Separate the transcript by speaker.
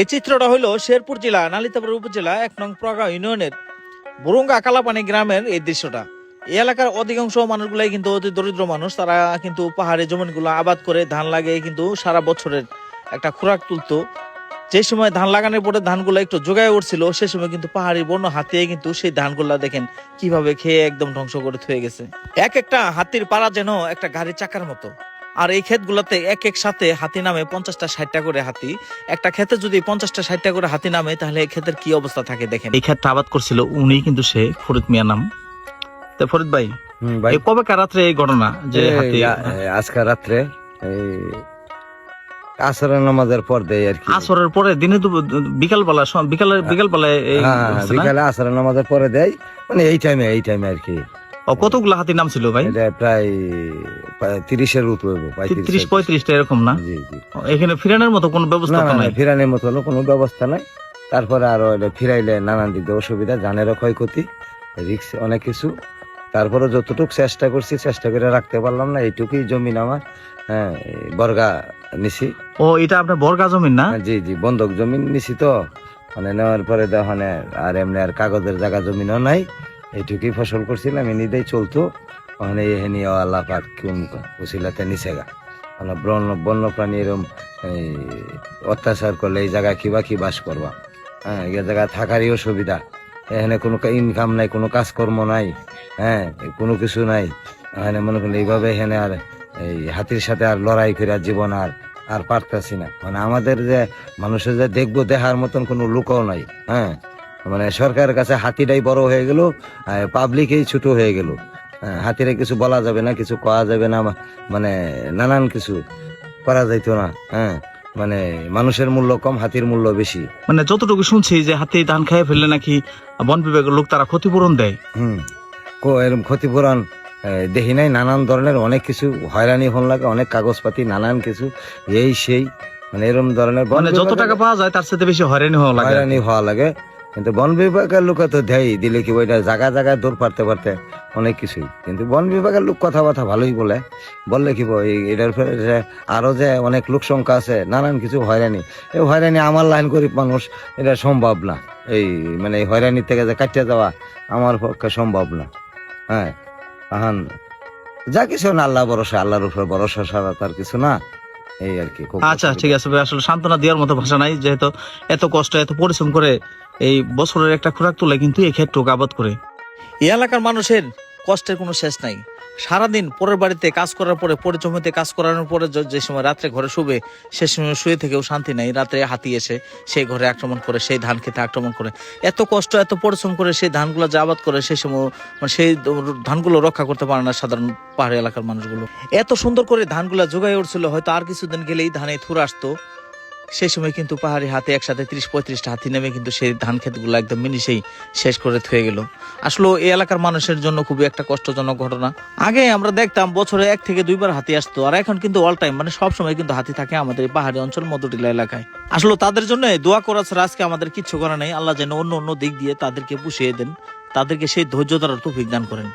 Speaker 1: এই চিত্রটা হলো শেরপুর জেলা নালিতাপুর উপজেলা ১ নং প্রগাঁও ইউনিয়নের বুরুঙ্গা কালাপানি গ্রামের এই দৃশ্যটা। এই এলাকার অধিকাংশ মানুষগুলাই কিন্তু অতি দরিদ্র মানুষ। তারা কিন্তু পাহাড়ি জমিনগুলো আবাদ করে ধান লাগিয়ে কিন্তু সারা বছরের একটা খোরাক তুলতো। যে সময় ধান লাগানোর পরে ধানগুলো একটু জোগায় উঠছিল, সে সময় কিন্তু পাহাড়ি বন্য হাতিয়ে কিন্তু সেই ধানগুলা দেখেন কিভাবে খেয়ে একদম ধ্বংস করে থয়ে গেছে। এক একটা হাতির পাড়া যেন একটা গাড়ির চাকার মতো। আর এই ক্ষেতগুলোতে এক এক সাথে হাতি নামে ৫০টা ৬০টা করে হাতি। একটা ক্ষেতে যদি ৫০টা ৬০টা করে হাতি নামে, তাহলে এই ক্ষেতের কি অবস্থা থাকে দেখেন। এই ক্ষেতটা আবাদ করছিল উনি, কিন্তু সে ফরিদ মিয়া নাম। তো ফরিদ ভাই, কবেকার রাত্রে এই ঘটনা যে হাতি?
Speaker 2: আজকে রাত্রে আসরের নামাজের পর দেয় আর কি।
Speaker 1: আসরের পরে দিনে বিকালবেলা
Speaker 2: বিকালে আসরের নামাজের পরে দেয়, মানে এই টাইমে আর কি।
Speaker 1: কতগুলো হাতি নাম ছিল ভাই?
Speaker 2: প্রায় ৩০-এর উপরে,
Speaker 1: ৩০-৩৫টা এরকম না?
Speaker 2: জি জি।
Speaker 1: এখানে ফিরানোর মতো কোনো ব্যবস্থা নাই?
Speaker 2: ফিরানোর মতো কোনো ব্যবস্থা নাই। তারপরে আরো ফিরাইলে নানান দিক দিয়ে অসুবিধা, জানেরও ক্ষয়ক্ষতি, রিস্ক অনেক কিছু। তারপরে যতটুকু চেষ্টা করছি, চেষ্টা করে রাখতে পারলাম না। এইটুকুই জমিন আমার, হ্যাঁ, বর্গা নিছি।
Speaker 1: ও, এটা আপনার বর্গা জমিন না?
Speaker 2: জি জি, বন্ধক জমিন নিছি। তো মানে নেওয়ার পরে ওখানে আর এমনি আর কাগজের জায়গা জমিনও নাই। এইটুকুই ফসল করছিলাম, এমনিতেই চলতো। ওখানে এহেনি আল্লাহ পাক কোন উসিলাতে নিচে গা মানে বন্য প্রাণী এরকম অত্যাচার করলে এই জায়গায় কি বাস করবা? হ্যাঁ, এই জায়গায় থাকারই অসুবিধা। এখানে কোনো ইনকাম নাই, কোনো কাজকর্ম নাই, হ্যাঁ, কোনো কিছু নাই। এখানে মনে করেন এইভাবে এখানে আর এই হাতির সাথে আর লড়াই করে জীবন আর পারতাছি না। মানে আমাদের যে মানুষের যে দেখবো, দেখার মতন কোনো লোকও নাই। হ্যাঁ, মানে সরকারের কাছে হাতিটাই বড় হয়ে গেল, পাবলিকই ছোট হয়ে গেল। হাতিরে কিছু বলা যাবে না, কিছু করা যাবে না, মানে নানান কিছু করা যাইতো না। হ্যাঁ, মানে মানুষের মূল্য কম, হাতির মূল্য বেশি।
Speaker 1: মানে যতটুকু শুনছি যে হাতি ধান খেয়ে ফেললে নাকি বন বিভাগের লোক তারা ক্ষতিপূরণ দেয়।
Speaker 2: এরকম ক্ষতিপূরণ দেখি নাই। নানান ধরনের অনেক কিছু হয়রানি হন লাগে, অনেক কাগজপাতি, নানান কিছু এই সেই, মানে এরকম ধরনের
Speaker 1: যত টাকা পাওয়া যায় তার সাথে বেশি হয়রানি
Speaker 2: হওয়া লাগে। কিন্তু বন বিভাগের লোক তো দেয়, দিলে কি ওইটা জায়গায় দৌড় পারতে অনেক কিছুই। কিন্তু বন বিভাগের লোক কথাবার্তা ভালোই বললে কি এটার আরো যে অনেক লোক সংখ্যা আছে, নানান কিছু হয়রানি। এই হয়রানি আমার লাইন গরিব মানুষ, এটা সম্ভব না। এই মানে এই হয়রানির থেকে যে কাটিয়ে যাওয়া আমার পক্ষে সম্ভব না। হ্যাঁ, যা কিছু না, আল্লাহর উপর ভরসা ছাড়া তার কিছু না, এই আর কি।
Speaker 1: আচ্ছা, ঠিক আছে ভাই, আসলে সান্ত্বনা দেওয়ার মতো ভাষা নাই, যেহেতু এত কষ্ট এত পরিশ্রম করে এই বছরের একটা খোরাক তোলে, কিন্তু এই ক্ষেত্রে আবাদ করে। এই এলাকার মানুষের কষ্টের কোনো শেষ নাই। সারাদিন পরের বাড়িতে কাজ করার পরে, পরে জমিতে কাজ করানোর পরে যে সময় রাত্রে ঘরে শুবে, সে সময় শুয়ে থেকেও শান্তি নাই। রাত্রে হাতি এসে সেই ঘরে আক্রমণ করে, সেই ধান খেতে আক্রমণ করে। এত কষ্ট এত পরিশ্রম করে সেই ধানগুলো যে আবাদ করে, সেই সময় মানে সেই ধানগুলো রক্ষা করতে পারে না সাধারণ পাহাড়ি এলাকার মানুষগুলো। এত সুন্দর করে ধানগুলো জোগায় উঠছিল, হয়তো আর কিছুদিন গেলেই ধানে থুর আসতো। সেই সময় কিন্তু পাহাড়ি হাতে একসাথে ৩০-৩৫টা হাতি নেমে কিন্তু সেই ধান ক্ষেতগুলো একদম মিনিশেই শেষ করে থয়ে গেল। আসলে এই এলাকার মানুষের জন্য খুবই একটা কষ্টজনক ঘটনা। আগে আমরা দেখতাম বছরে ১ থেকে ২ বার হাতি আসতো, আর এখন কিন্তু অল টাইম, মানে সবসময় কিন্তু হাতি থাকে আমাদের এই পাহাড়ি অঞ্চল মধুটিলা এলাকায়। আসলে তাদের জন্য দোয়া করা ছাড়া আজকে আমাদের কিচ্ছু করা নেই। আল্লাহ যেন অন্য দিক দিয়ে তাদেরকে পুষিয়ে দেন, তাদেরকে সেই ধৈর্য ধরার তৌফিক দান করেন।